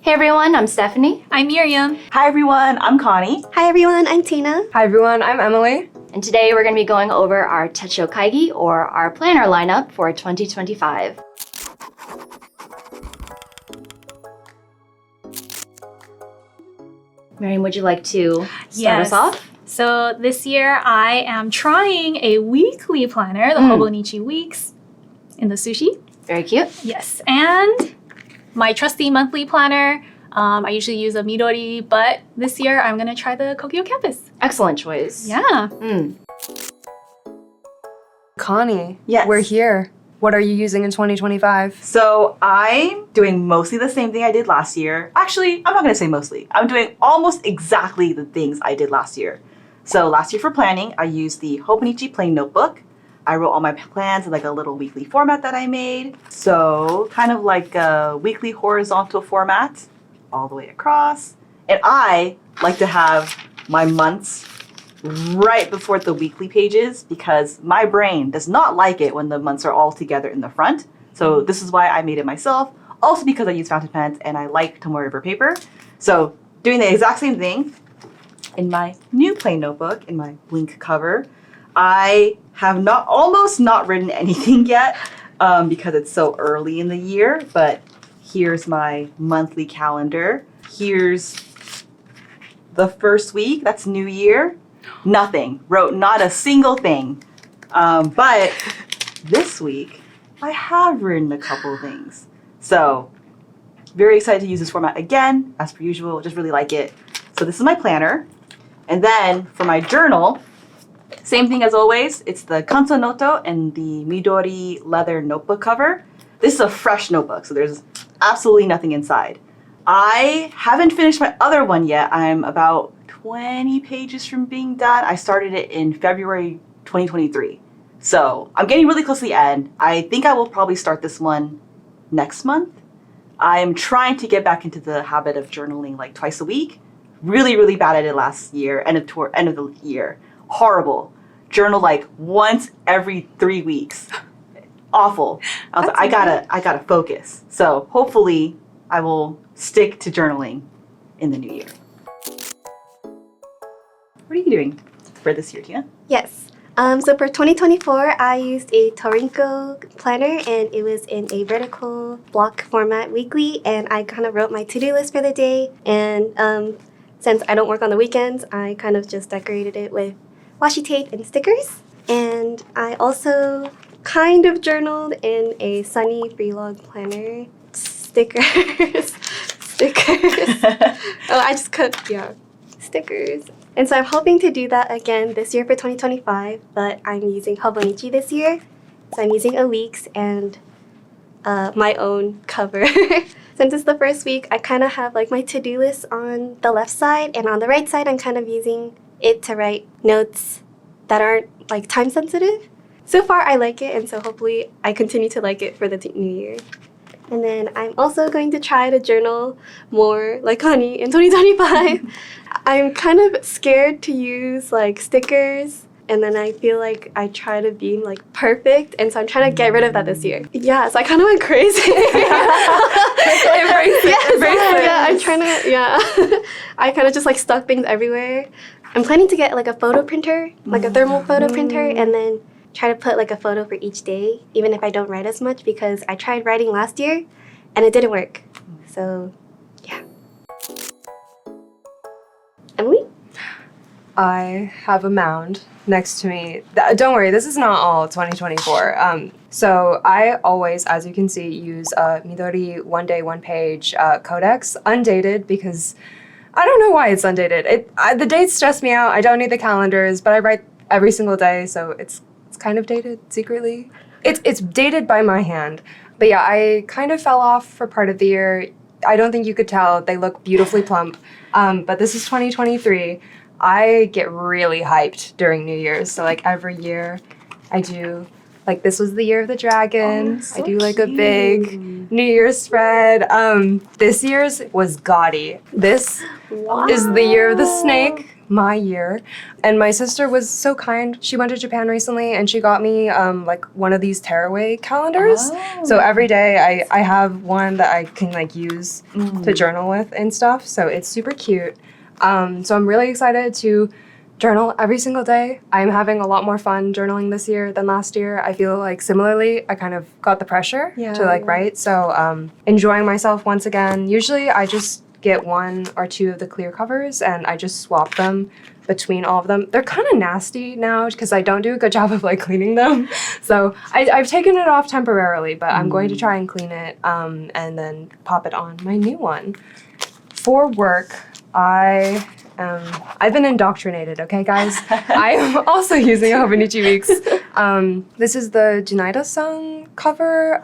Hey everyone, I'm Stephanie. I'm Miriam. Hi everyone, I'm Connie. Hi everyone, I'm Tina. Hi everyone, I'm Emily. And today we're going to be going over our Techo Kaigi, or our planner lineup for 2025. Miriam, would you like to start us off? So this year I am trying a weekly planner, the Hobonichi Weeks in the sushi. Very cute. Yes, and my trusty monthly planner. I usually use a Midori, but this year I'm going to try the Kokyo Campus. Excellent choice. Yeah. Connie, Yes. we're here. What are you using in 2025? So I'm doing mostly the same thing I did last year. Actually, I'm not going to say mostly. I'm doing almost exactly the things I did last year. So last year for planning, I used the Hobonichi plain notebook. I wrote all my plans in like a little weekly format that I made. So kind of like a weekly horizontal format all the way across. And I like to have my months right before the weekly pages because my brain does not like it when the months are all together in the front. So this is why I made it myself. Also because I use fountain pens and I like Tomoe River paper. So doing the exact same thing in my new plain notebook, in my Blink cover, I have almost not written anything yet because it's so early in the year, but here's my monthly calendar. Here's the first week, that's New Year. Nothing, wrote not a single thing. But this week, I have written a couple things. So very excited to use this format again, as per usual, just really like it. So this is my planner. And then for my journal, same thing as always, it's the Kanso Noto and the Midori leather notebook cover. This is a fresh notebook, so there's absolutely nothing inside. I haven't finished my other one yet. I'm about 20 pages from being done. I started it in February 2023. So I'm getting really close to the end. I think I will probably start this one next month. I'm trying to get back into the habit of journaling like twice a week. Really, really bad at it last year, end of the year. Horrible. Journal like once every 3 weeks. Awful. I was like, I gotta focus. So hopefully I will stick to journaling in the new year. What are you doing for this year, Tina? Yes. So for 2024, I used a Torinko planner and it was in a vertical block format weekly, and I kind of wrote my to-do list for the day. And since I don't work on the weekends, I kind of just decorated it with washi tape and stickers. And I also kind of journaled in a Sunny Freelog planner. Stickers. I just cut, stickers. And so I'm hoping to do that again this year for 2025, but I'm using Hobonichi this year. So I'm using a week's and my own cover. Since it's the first week, I kind of have like my to-do list on the left side, and on the right side, I'm kind of using it to write notes that aren't like time sensitive. So far, I like it, and so hopefully I continue to like it for the new year. And then I'm also going to try to journal more like Connie in 2025. I'm kind of scared to use like stickers, and then I feel like I try to be like perfect, and so I'm trying to get rid of that this year. Yeah, so I kind of went crazy. I'm trying to, I kind of just like stuck things everywhere. I'm planning to get like a photo printer, like a thermal photo printer, and then try to put like a photo for each day, even if I don't write as much, because I tried writing last year and it didn't work. So, yeah. Emily? I have a mound next to me. Don't worry, this is not all 2024. So I always, as you can see, use a Midori one day, one page codex, undated, because I don't know why it's undated. The dates stress me out. I don't need the calendars, but I write every single day, so it's kind of dated secretly. It's dated by my hand. But yeah, I kind of fell off for part of the year. I don't think you could tell. They look beautifully plump. But this is 2023. I get really hyped during New Year's. So like every year I do, like this was the year of the dragon. So I do like a big New Year's spread. This year's was gaudy. This is the year of the snake. my year. And my sister was so kind. She went to Japan recently and she got me like one of these tearaway calendars. So every day I have one that I can like use to journal with and stuff. So it's super cute. So I'm really excited to journal every single day. I'm having a lot more fun journaling this year than last year. I feel like similarly, I kind of got the pressure to like write. So enjoying myself once again. Usually I just get 1 or 2 of the clear covers and I just swap them between all of them. They're kind of nasty now because I don't do a good job of like cleaning them. So I've taken it off temporarily, but I'm going to try and clean it and then pop it on my new one. For work, I've been indoctrinated, okay, guys? I'm also using a Hobonichi Weeks. This is the Junaida-san cover.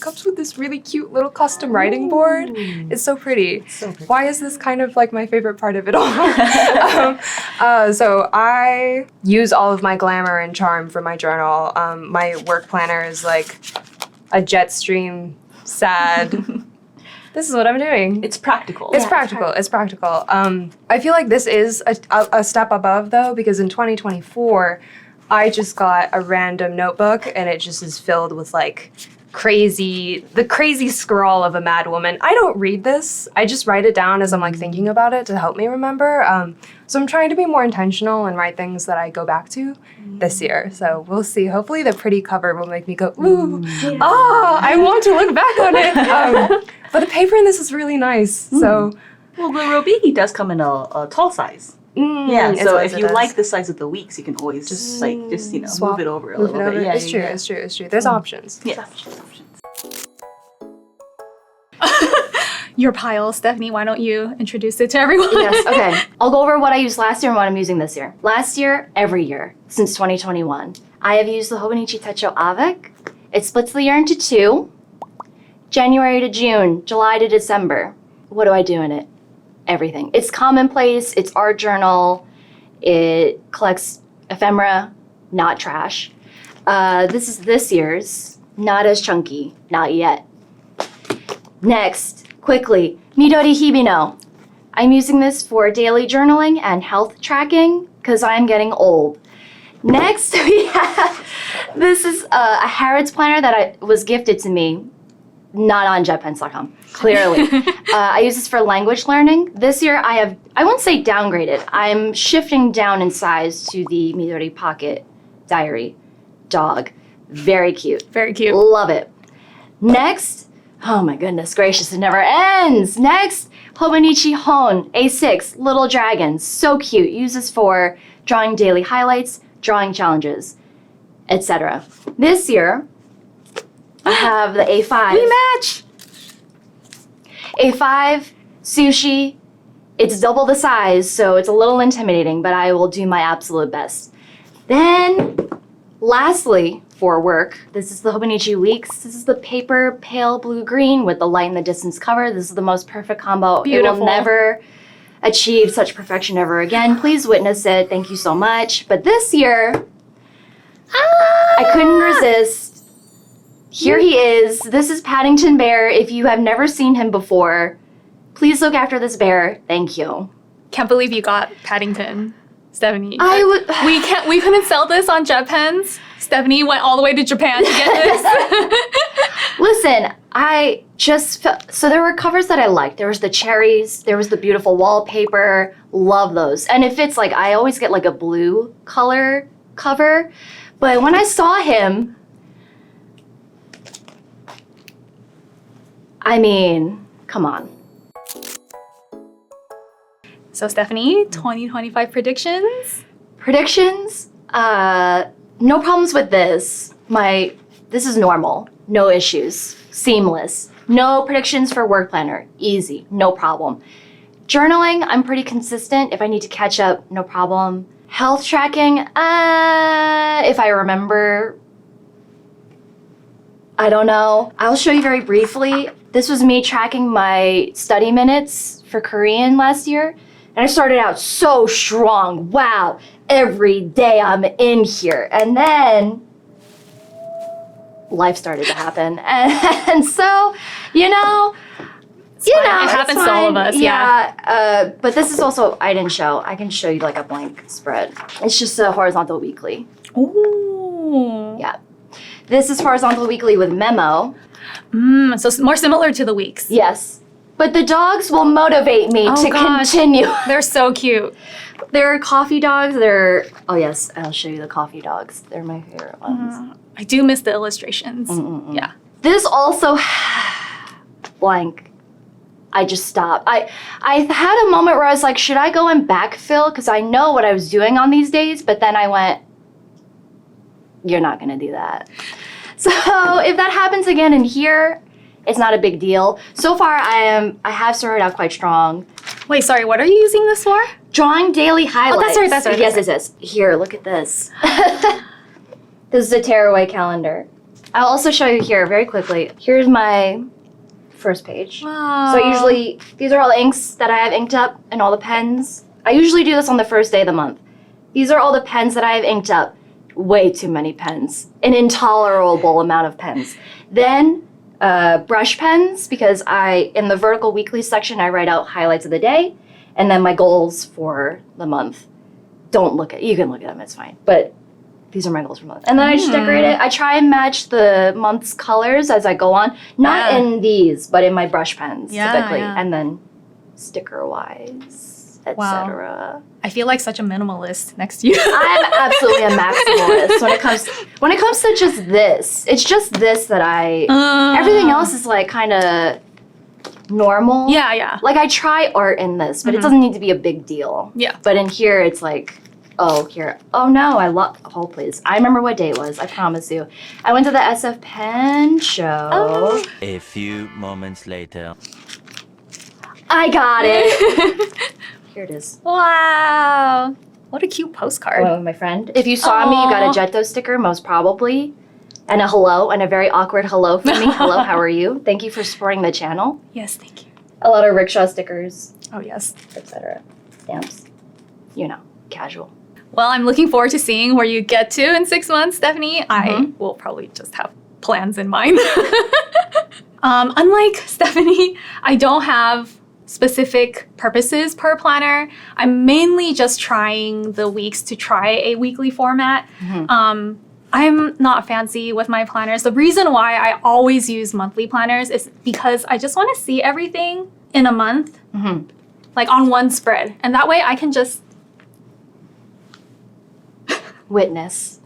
Comes with this really cute little custom writing board. It's so pretty. Why is this kind of like my favorite part of it all? So I use all of my glamour and charm for my journal. My work planner is like a jet stream, sad. This is what I'm doing. It's practical. It's practical. It's practical. I feel like this is a step above, though, because in 2024, I just got a random notebook, and it just is filled with, like, the crazy scrawl of a mad woman. I don't read this. I just write it down as I'm, like, thinking about it to help me remember. So I'm trying to be more intentional and write things that I go back to this year. So we'll see. Hopefully the pretty cover will make me go, ooh, I want to look back on it. But the paper in this is really nice. So, well, the Robiki does come in a tall size. So if you like the size of the weeks, you can always just swap, move it over a move little it over. bit. It's true. There's options. Yeah. Your pile, Stephanie, why don't you introduce it to everyone? Yes, okay. I'll go over what I used last year and what I'm using this year. Last year, every year, since 2021, I have used the Hobonichi Techo Avec. It splits the year into 2. January to June, July to December. What do I do in it? Everything. It's commonplace, it's art journal, it collects ephemera, not trash. This is this year's, not as chunky, not yet. Next, quickly, Midori Hibino. I'm using this for daily journaling and health tracking because I'm getting old. Next, we have, this is a Harrods planner that was gifted to me, not on JetPens.com, clearly. I use this for language learning. This year I won't say downgraded, I'm shifting down in size to the Midori Pocket Diary Dog. Very cute. Very cute. Love it. Next, oh my goodness gracious, it never ends. Next, Hobonichi Hon A6 Little Dragons. So cute. Use this for drawing daily highlights, drawing challenges, etc. This year, I have the A5. We match! A5, sushi. It's double the size, so it's a little intimidating, but I will do my absolute best. Then, lastly, for work, this is the Hobonichi Weeks. This is the paper pale blue-green with the light in the distance cover. This is the most perfect combo. Beautiful. It will never achieve such perfection ever again. Please witness it. Thank you so much. But this year, I couldn't resist. Here he is. This is Paddington Bear. If you have never seen him before, please look after this bear. Thank you. Can't believe you got Paddington, Stephanie. We We couldn't sell this on JetPens. Stephanie went all the way to Japan to get this. Listen, I just felt, so there were covers that I liked. There was the cherries, there was the beautiful wallpaper. Love those. And if it's like, I always get like a blue color cover. But when I saw him, I mean, come on. So Stephanie, 2025 predictions? Predictions? No problems with this. This is normal. No issues. Seamless. No predictions for work planner. Easy. No problem. Journaling, I'm pretty consistent. If I need to catch up, no problem. Health tracking, if I remember, I don't know. I'll show you very briefly. This was me tracking my study minutes for Korean last year. And I started out so strong. Wow, every day I'm in here. And then life started to happen. And so, You fine. know, it it's happens to all of fine. us. Yeah. But this is also, I didn't show. I can show you like a blank spread. It's just a horizontal weekly. Ooh. Yeah. This is horizontal weekly with memo. So it's more similar to the weeks. Yes. But the dogs will motivate me Oh, to gosh. continue. They're so cute. They're coffee dogs. Oh yes, I'll show you the coffee dogs. They're my favorite ones. I do miss the illustrations. Yeah. This also blank. I just stopped. I had a moment where I was like, should I go and backfill? Because I know what I was doing on these days, but then I went, you're not gonna do that. So if that happens again in here, it's not a big deal. So far I have started out quite strong. Wait, sorry, what are you using this for? Drawing daily highlights. that's right. Yes. Here, look at this. This is a tearaway calendar. I'll also show you here very quickly. Here's my first page. Wow. So usually, these are all the inks that I have inked up and all the pens. I usually do this on the first day of the month. These are all the pens that I have inked up. Way too many pens. An intolerable amount of pens. Then brush pens, because in the vertical weekly section, I write out highlights of the day, and then my goals for the month. You can look at them, it's fine. But these are my goals for the month. And then I just decorate it. I try and match the month's colors as I go on. Not in these, but in my brush pens, typically. Yeah. And then sticker-wise, etc. I feel like such a minimalist next to you. I'm absolutely a maximalist when it comes to just this. It's just this that everything else is like kind of normal. Yeah. Like I try art in this, but it doesn't need to be a big deal. Yeah. But in here, it's like, oh no, hold please. I remember what day it was. I promise you. I went to the SF Pen show. A few moments later. I got it. Here it is. Wow. What a cute I postcard. went with my friend. If you saw me, you got a Jetto sticker, most probably. And a hello, and a very awkward hello from me. Hello, how are you? Thank you for supporting the channel. Yes, thank you. A lot of rickshaw stickers, Oh, yes. etc. Stamps. Casual. Well, I'm looking forward to seeing where you get to in 6 months, Stephanie. I will probably just have plans in mind. Unlike Stephanie, I don't have specific purposes per planner. I'm mainly just trying the weeks to try a weekly format. I'm not fancy with my planners. The reason why I always use monthly planners is because I just want to see everything in a month, like on one spread. And that way I can just Witness.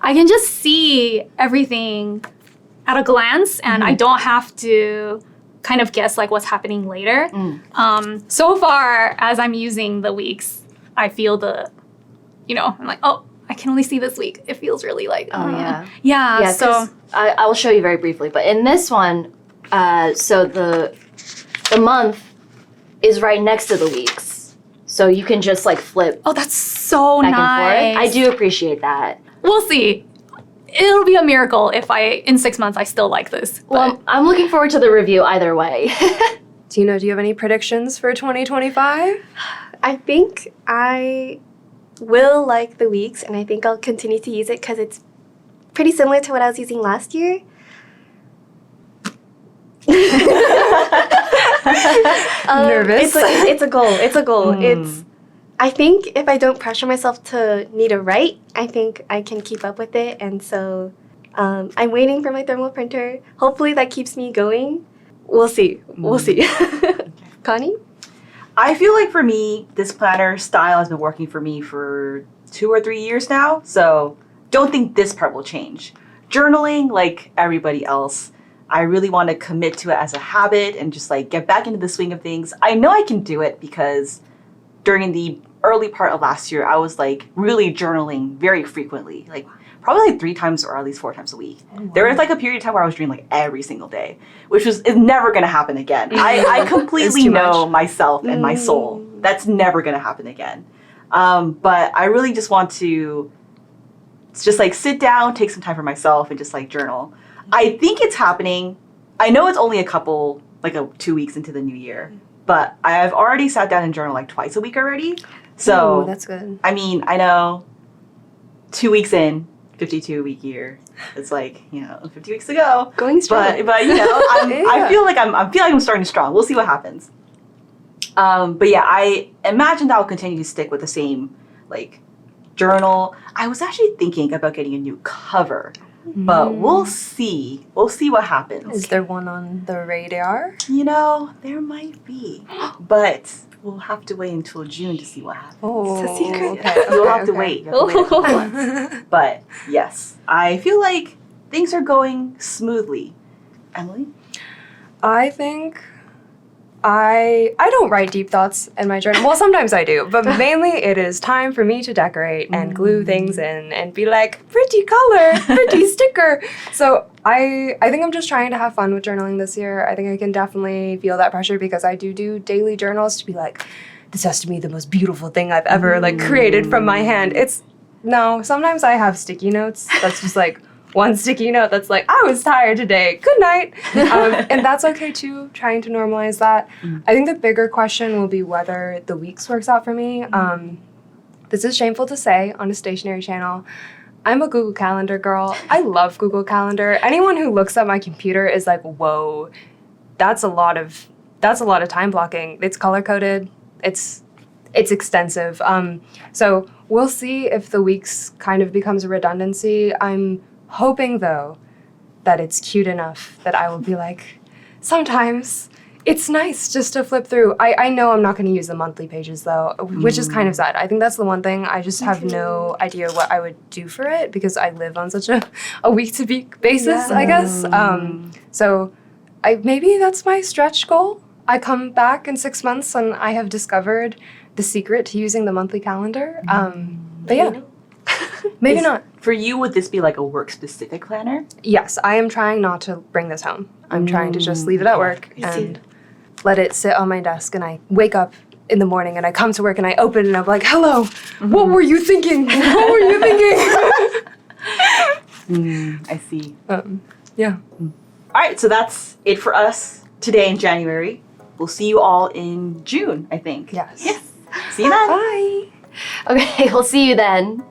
I can just see everything at a glance, and I don't have to kind of guess like what's happening later. So far as I'm using the weeks, I feel I'm like, oh, I can only see this week. It feels really like, yeah. So I will show you very briefly, but in this one, so the month is right next to the weeks. So you can just like flip oh, that's so back nice. and forth. I do appreciate that. We'll see. It'll be a miracle if in 6 months I still like this. Well, I'm looking forward to the review either way. Tina, do you have any predictions for 2025? I think I will like the weeks, and I think I'll continue to use it because it's pretty similar to what I was using last year. Nervous? It's a goal. I think if I don't pressure myself to need a write, I think I can keep up with it. And so I'm waiting for my thermal printer. Hopefully that keeps me going. We'll see. Connie? I feel like for me, this planner style has been working for me for 2 or 3 years now. So don't think this part will change. Journaling, like everybody else, I really want to commit to it as a habit and just like get back into the swing of things. I know I can do it because during the early part of last year, I was like really journaling very frequently, like probably like 3 times or at least 4 times a week. There was like a period of time where I was journaling like every single day, which is never going to happen again. I completely know myself and my soul. That's never going to happen again. But I really just want to just like sit down, take some time for myself and just like journal. I think it's happening. I know it's only 2 weeks into the new year, but I have already sat down and journaled like twice a week already. So Ooh, that's good. I mean, I know 2 weeks in 52-week year. It's like, 50 weeks to go. Going strong. But I feel like I'm starting strong. We'll see what happens. But yeah, I imagine that I'll continue to stick with the same journal. I was actually thinking about getting a new cover, but we'll see. We'll see what happens. Is there one on the radar? There might be, but we'll have to wait until June to see what happens. Oh, It's a secret. Okay, You'll have to wait. You have to wait a couple months. But yes, I feel like things are going smoothly. Emily? I think I don't write deep thoughts in my journal. Well, sometimes I do, but mainly it is time for me to decorate and glue things in and be like, pretty color, pretty sticker. So I think I'm just trying to have fun with journaling this year. I think I can definitely feel that pressure because I do daily journals to be like, this has to be the most beautiful thing I've ever created from my hand. Sometimes I have sticky notes that's just like, one sticky note that's like, I was tired today, good night. And that's okay too, trying to normalize that. I think the bigger question will be whether the weeks works out for me. This is shameful to say on a stationery channel. I'm a Google Calendar girl. I love Google Calendar. Anyone who looks at my computer is like, whoa, that's a lot of time blocking. It's color-coded, it's extensive. So we'll see if the weeks kind of becomes a redundancy. I'm hoping, though, that it's cute enough that I will be like, sometimes it's nice just to flip through. I know I'm not going to use the monthly pages, though, which is kind of sad. I think that's the one thing. I just have no idea what I would do for it because I live on such a week-to-week basis, I guess. So maybe that's my stretch goal. I come back in 6 months and I have discovered the secret to using the monthly calendar. But yeah, maybe not. For you, would this be like a work-specific planner? Yes, I am trying not to bring this home. I'm trying to just leave it at work and let it sit on my desk. And I wake up in the morning and I come to work and I open it and I'm like, hello, what were you thinking? What were you thinking? I see. Yeah. All right, so that's it for us today in January. We'll see you all in June, I think. Yes. See you then. Bye. Okay, we'll see you then.